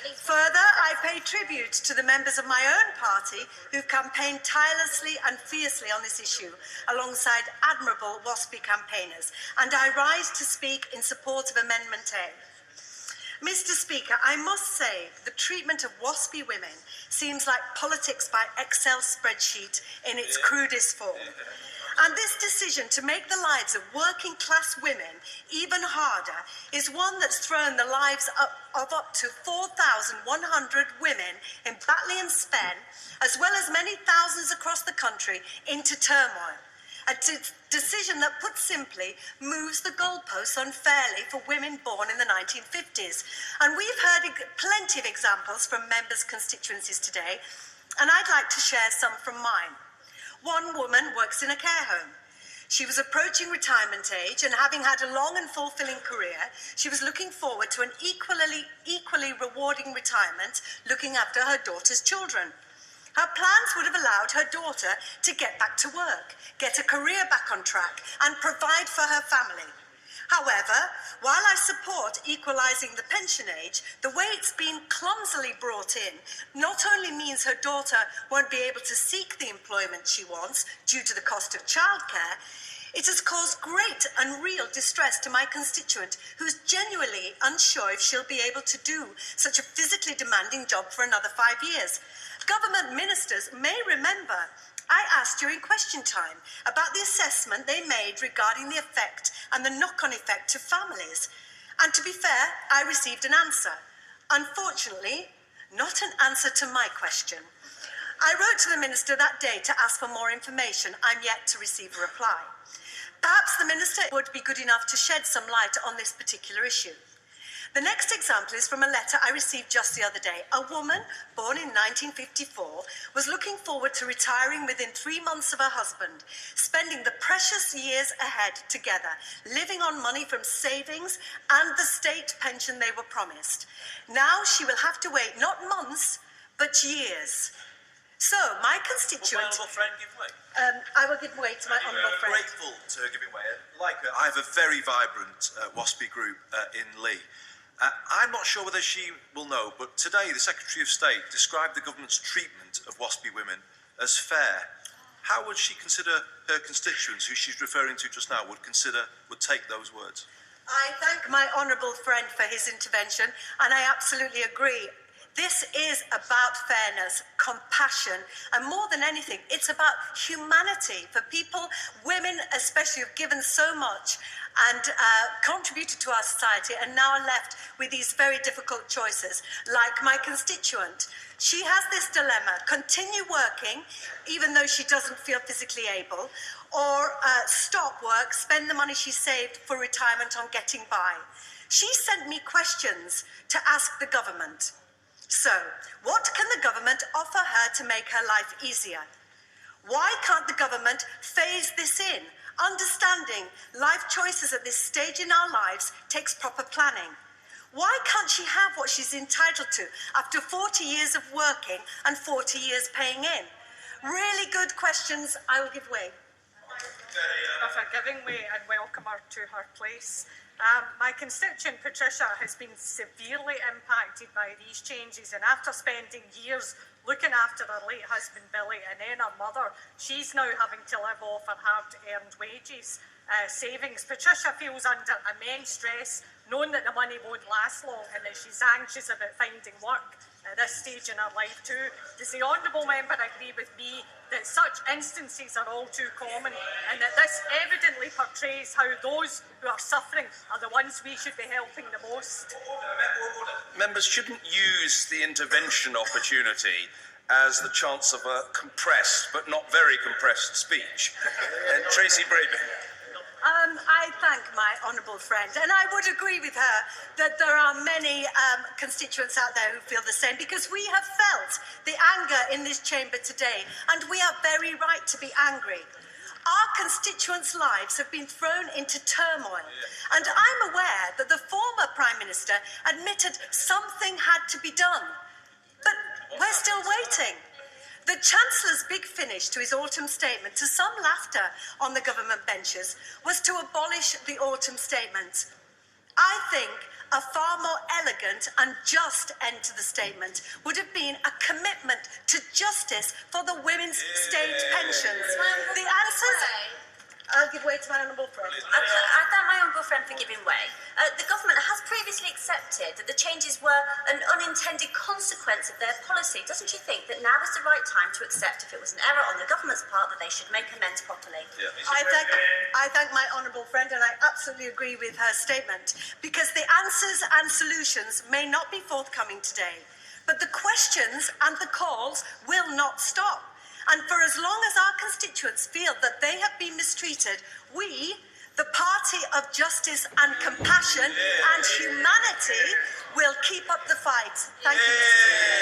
Further, I pay tribute to the members of my own party who campaigned tirelessly and fiercely on this issue, alongside admirable Waspi campaigners, and I rise to speak in support of Amendment A. Mr. Speaker, I must say the treatment of Waspi women seems like politics by Excel spreadsheet in its crudest form. And this decision to make the lives of working class women even harder is one that's thrown the lives of up to 4,100 women in Batley and Spen, as well as many thousands across the country, into turmoil. A decision that, put simply, moves the goalposts unfairly for women born in the 1950s. And we've heard plenty of examples from members' constituencies today, and I'd like to share some from mine. One woman works in a care home. She was approaching retirement age, and having had a long and fulfilling career, she was looking forward to an equally rewarding retirement, looking after her daughter's children. Her plans would have allowed her daughter to get back to work, get a career back on track, and provide for her family. However, while I support equalising the pension age, the way it's been clumsily brought in not only means her daughter won't be able to seek the employment she wants due to the cost of childcare, it has caused great and real distress to my constituent, who's genuinely unsure if she'll be able to do such a physically demanding job for another 5 years. Government ministers may remember I asked during question time about the assessment they made regarding the effect and the knock-on effect to families. And to be fair, I received an answer. Unfortunately, not an answer to my question. I wrote to the minister that day to ask for more information. I'm yet to receive a reply. Perhaps the minister would be good enough to shed some light on this particular issue. The next example is from a letter I received just the other day. A woman born in 1954 was looking forward to retiring within 3 months of her husband, spending the precious years ahead together, living on money from savings and the state pension they were promised. Now she will have to wait not months, but years. So, my constituent... Will my honourable friend give way? I will give way to my honourable friend. I'm grateful to her giving way. Like her, I have a very vibrant Waspi group in Lee. I'm not sure whether she will know, but today the Secretary of State described the government's treatment of Waspi women as fair. How would she consider her constituents, who she's referring to just now, would take those words? I thank my honourable friend for his intervention, and I absolutely agree. This is about fairness, compassion, and more than anything, it's about humanity for people, women especially, who've given so much and contributed to our society and now are left with these very difficult choices, like my constituent. She has this dilemma: continue working even though she doesn't feel physically able, or stop work, spend the money she saved for retirement on getting by. She sent me questions to ask the government. So, what can the government offer her to make her life easier? Why can't the government phase this in? Understanding life choices at this stage in our lives takes proper planning. Why can't she have what she's entitled to after 40 years of working and 40 years paying in? Really good questions. I will give way. For giving way and welcome her to her place. My constituent Patricia has been severely impacted by these changes, and after spending years looking after her late husband Billy and then her mother, she's now having to live off her hard-earned wages, savings. Patricia feels under immense stress, knowing that the money won't last long and that she's anxious about finding work at this stage in her life too. Does the honourable member agree with me that such instances are all too common, and that this evidently portrays how those who are suffering are the ones we should be helping the most? Members shouldn't use the intervention opportunity as the chance of a compressed but not very compressed speech. Tracy Brabin. I thank my honourable friend, and I would agree with her that there are many constituents out there who feel the same, because we have felt the anger in this chamber today, and we are very right to be angry. Our constituents' lives have been thrown into turmoil, and I'm aware that the former Prime Minister admitted something had to be done, but we're still waiting. The Chancellor's big finish to his autumn statement, to some laughter on the government benches, was to abolish the autumn statement. I think a far more elegant and just end to the statement would have been a commitment to justice for the women's state pensions. The answers... I'll give way to my honourable friend. I thank my honourable friend for giving way. The government has previously accepted that the changes were an unintended consequence of their policy. Doesn't she think that now is the right time to accept, if it was an error on the government's part, that they should make amends properly? Yeah. I thank my honourable friend, and I absolutely agree with her statement, because the answers and solutions may not be forthcoming today, but the questions and the calls will not stop. And for as long as our constituents feel that they have been mistreated, we, the party of justice and compassion and humanity, will keep up the fight. Thank you, Mr. Speaker.